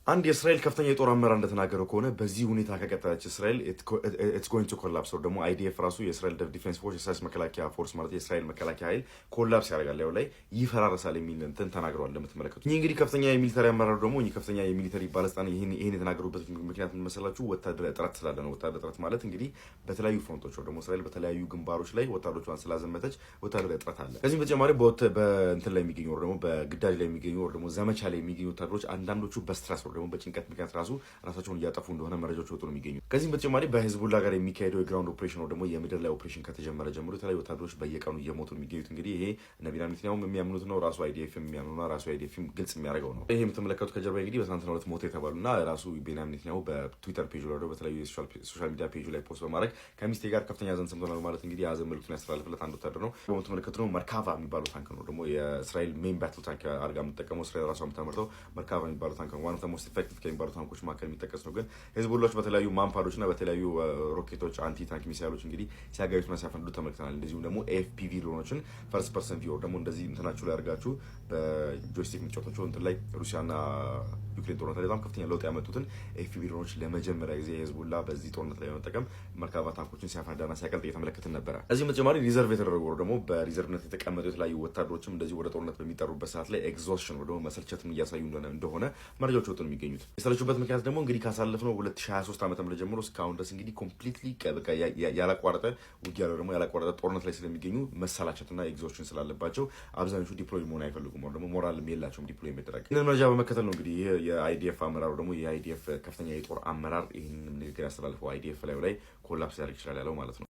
አንድ የእስራኤል ከፍተኛ የጦር አመራር እንደተናገረው ከሆነ በዚህ ሁኔታ ከቀጠለች እስራኤል ኢትስ ጎይንግ ቱ ኮላፕስ ደግሞ አይዲኤፍ ራሱ የእስራኤል ዲፌንስ ፎርስ የእስራኤል መከላከያ ፎርስ ማለት የእስራኤል መከላከያ ኃይል ኮላፕስ ያደርጋል ያው ላይ ይፈራረሳል የሚል እንትን ተናግረዋል። እንደምትመለከቱት ይህ እንግዲህ ከፍተኛ የሚሊተሪ አመራር ደግሞ ይህ ከፍተኛ የሚሊተሪ ባለስልጣን ይሄን የተናገሩበት ምክንያት ምን መሰላችሁ? ወታደር እጥረት ስላለ ነው። ወታደር እጥረት ማለት እንግዲህ በተለያዩ ፍሮንቶች ደግሞ እስራኤል በተለያዩ ግንባሮች ላይ ወታደሮቿን ስላዘመተች ወታደር እጥረት አለ። ከዚህም በተጨማሪ በእንትን ላይ የሚገኙ ደግሞ በግዳጅ ላይ የሚገኙ ደግሞ ዘመቻ ላይ የሚገኙ ወታደሮች አንዳንዶቹ በስትረስ ደግሞ በጭንቀት ምክንያት ራሳቸውን እያጠፉ እንደሆነ መረጃዎች ወጡ ነው የሚገኙ። ከዚህም በተጨማሪ በሂዝቡላ ጋር የሚካሄደው የግራውንድ ኦፕሬሽን ደግሞ የምድር ላይ ኦፕሬሽን ከተጀመረ ጀምሮ የተለያዩ ወታደሮች በየቀኑ እየሞቱ ነው የሚገኙት። እንግዲህ ይሄ ቤንያሚን ኔታንያሁም የሚያምኑት ነው፣ ራሱ አይዲኤፍ የሚያምኑና ራሱ አይዲኤፍ ግልጽ የሚያደርገው ነው። ይሄ የምትመለከቱት ከጀርባ እንግዲህ በትናንትናው ዕለት ሞቱ የተባሉና ራሱ ቤንያሚን ኔታንያሁ በትዊተር ፔጅ ላይ በተለያዩ ሶሻል ሚዲያ ፔጅ ላይ ፖስት በማድረግ ከሚስቴ ጋር ከፍተኛ ሀዘን ሰምተናል ማለት እንግዲህ የሀዘን መልዕክቱን ያስተላልፍለት አንድ ወታደር ነው። የምትመለከቱት ደግሞ መርካቫ የሚባለው ታንክ ነው። ደግሞ የእስራኤል ሜን ባትል ታንክ አድርጋ የምትጠቀመው እስራኤል ራሷ የምታመርተው መርካቫ የሚባለው ታንክ ነው። ዋን ኦፍ ዘ ሞስት ኢፌክቲቭ ከሚባሉ ታንኮች መካከል የሚጠቀስ ነው። ግን ሂዝቡላዎች በተለያዩ ማምፓዶች እና በተለያዩ ሮኬቶች አንቲ ታንክ ሚሳይሎች እንግዲህ ሲያጋዩትና ሲያፈንዱ ተመልክተናል። እንደዚሁም ደግሞ ኤፍፒቪ ድሮኖችን ፈርስት ፐርሰን ቪው ደግሞ እንደዚህ እንትናችሁ ላይ አድርጋችሁ በጆይስቲክ ምጫወቶች እንትን ላይ ሩሲያና ዩክሬን ጦርነት ላይ በጣም ከፍተኛ ለውጥ ያመጡትን ኤፍፒቪ ድሮኖች ለመጀመሪያ ጊዜ ሂዝቡላ በዚህ ጦርነት ላይ በመጠቀም መርካቫ ታንኮችን ሲያፈንዳና ሲያቀልጥ እየተመለከትን ነበረ። እዚህም በተጨማሪ ሪዘርቭ የተደረጉ ደግሞ በሪዘርቭነት የተቀመጡ የተለያዩ ወታደሮችም እንደዚህ ወደ ጦርነት በሚጠሩበት ሰዓት ላይ ኤግዞስሽን ደግሞ መሰልቸትን እያሳዩ እንደሆነ መረጃዎች ወጡ ነው የሚገኙት። የሰለቹበት ምክንያት ደግሞ እንግዲህ ካሳለፍነው 2023 ዓ.ም ጀምሮ እስካሁን ድረስ እንግዲህ ኮምፕሊትሊ ያላቋረጠ ውጊያ ደግሞ ያላቋረጠ ጦርነት ላይ ስለሚገኙ መሰላቸትና ኤግዞስሽን ስላለባቸው አብዛኞቹ ዲፕሎይ መሆን አይፈልጉም፣ ደግሞ ሞራልም የላቸውም ዲፕሎይ የሚደረግ። ይህንን መረጃ በመከተል ነው እንግዲህ የአይዲኤፍ አመራሩ ደግሞ የአይዲኤፍ ከፍተኛ የጦር አመራር ይህንን ንግግር ያስተላልፈው አይዲኤፍ ላይ ኮላፕስ ያደርግ ይችላል ያለው ማለት ነው።